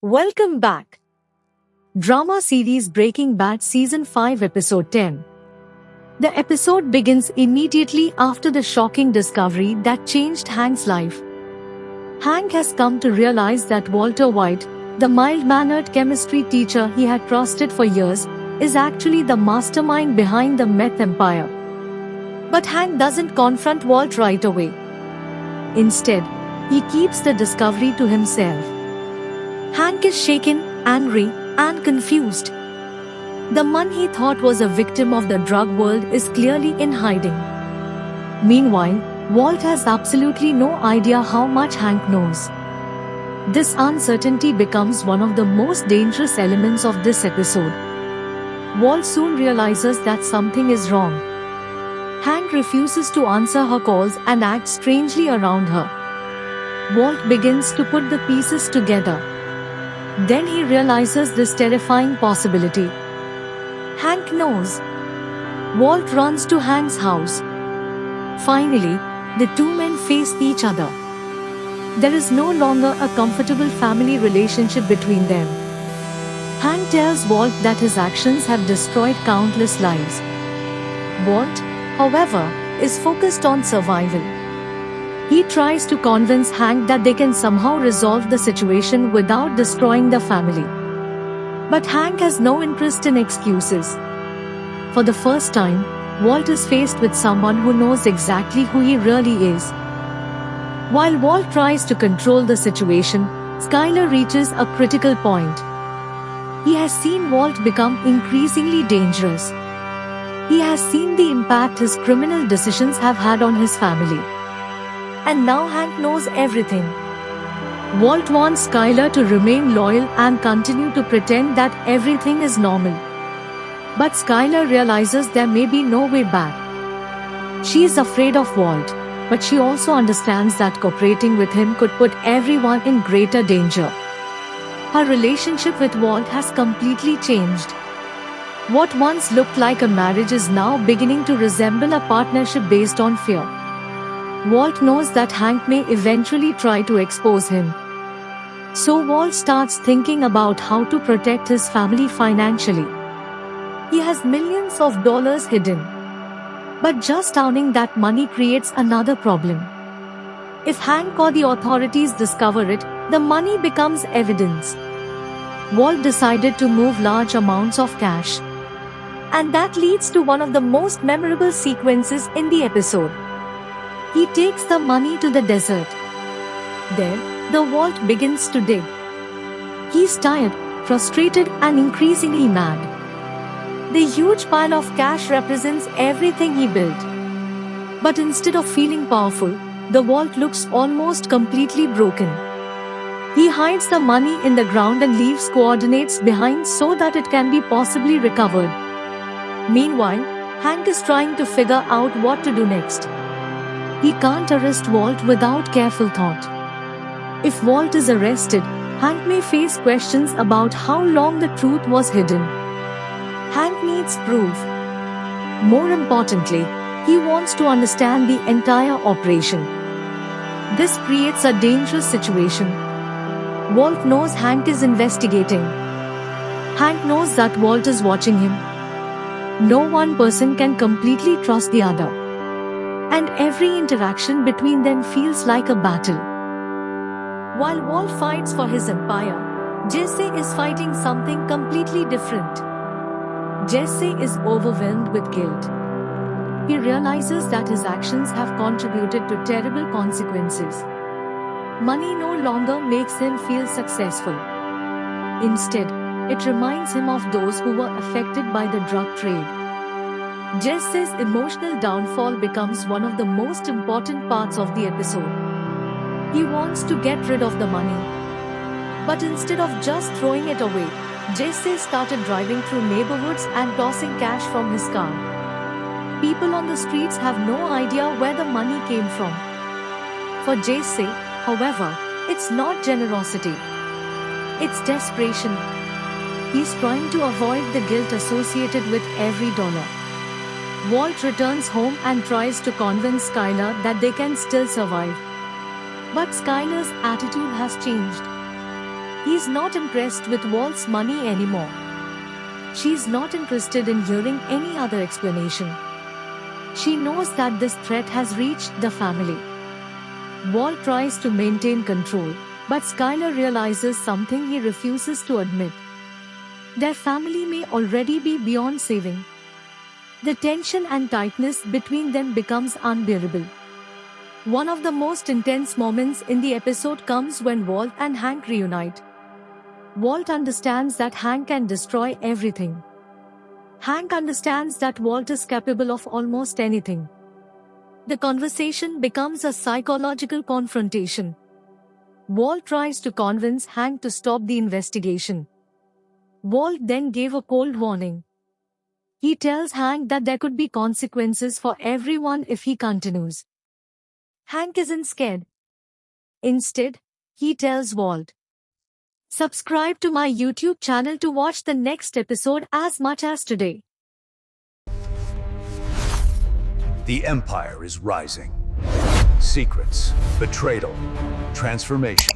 Welcome back. Drama series Breaking Bad Season 5 Episode 10. The episode begins immediately after the shocking discovery that changed Hank's life. Hank has come to realize that Walter White, the mild-mannered chemistry teacher he had trusted for years, is actually the mastermind behind the meth empire. But Hank doesn't confront Walt right away. Instead, he keeps the discovery to himself. Hank is shaken, angry, and confused. The man he thought was a victim of the drug world is clearly in hiding. Meanwhile, Walt has absolutely no idea how much Hank knows. This uncertainty becomes one of the most dangerous elements of this episode. Walt soon realizes that something is wrong. Hank refuses to answer her calls and acts strangely around her. Walt begins to put the pieces together. Then he realizes this terrifying possibility. Hank knows. Walt runs to Hank's house. Finally, the two men face each other. There is no longer a comfortable family relationship between them. Hank tells Walt that his actions have destroyed countless lives. Walt, however, is focused on survival. He tries to convince Hank that they can somehow resolve the situation without destroying the family. But Hank has no interest in excuses. For the first time, Walt is faced with someone who knows exactly who he really is. While Walt tries to control the situation, Skyler reaches a critical point. He has seen Walt become increasingly dangerous. He has seen the impact his criminal decisions have had on his family. And now Hank knows everything. Walt wants Skyler to remain loyal and continue to pretend that everything is normal. But Skyler realizes there may be no way back. She is afraid of Walt, but she also understands that cooperating with him could put everyone in greater danger. Her relationship with Walt has completely changed. What once looked like a marriage is now beginning to resemble a partnership based on fear. Walt knows that Hank may eventually try to expose him. So Walt starts thinking about how to protect his family financially. He has millions of dollars hidden. But just owning that money creates another problem. If Hank or the authorities discover it, the money becomes evidence. Walt decided to move large amounts of cash. And that leads to one of the most memorable sequences in the episode. He takes the money to the desert. There, the Walt begins to dig. He's tired, frustrated, and increasingly mad. The huge pile of cash represents everything he built. But instead of feeling powerful, the Walt looks almost completely broken. He hides the money in the ground and leaves coordinates behind so that it can be possibly recovered. Meanwhile, Hank is trying to figure out what to do next. He can't arrest Walt without careful thought. If Walt is arrested, Hank may face questions about how long the truth was hidden. Hank needs proof. More importantly, he wants to understand the entire operation. This creates a dangerous situation. Walt knows Hank is investigating. Hank knows that Walt is watching him. No one person can completely trust the other. And every interaction between them feels like a battle. While Walt fights for his empire, Jesse is fighting something completely different. Jesse is overwhelmed with guilt. He realizes that his actions have contributed to terrible consequences. Money no longer makes him feel successful. Instead, it reminds him of those who were affected by the drug trade. Jesse's emotional downfall becomes one of the most important parts of the episode. He wants to get rid of the money. But instead of just throwing it away, Jesse started driving through neighborhoods and tossing cash from his car. People on the streets have no idea where the money came from. For Jesse, however, it's not generosity. It's desperation. He's trying to avoid the guilt associated with every dollar. Walt returns home and tries to convince Skyler that they can still survive. But Skyler's attitude has changed. He's not impressed with Walt's money anymore. She's not interested in hearing any other explanation. She knows that this threat has reached the family. Walt tries to maintain control, but Skylar realizes something he refuses to admit. Their family may already be beyond saving. The tension and tightness between them becomes unbearable. One of the most intense moments in the episode comes when Walt and Hank reunite. Walt understands that Hank can destroy everything. Hank understands that Walt is capable of almost anything. The conversation becomes a psychological confrontation. Walt tries to convince Hank to stop the investigation. Walt then gave a cold warning. He tells Hank that there could be consequences for everyone if he continues. Hank isn't scared. Instead, he tells Walt, "Subscribe to my YouTube channel to watch the next episode as much as today." The Empire is rising. Secrets, betrayal, transformation.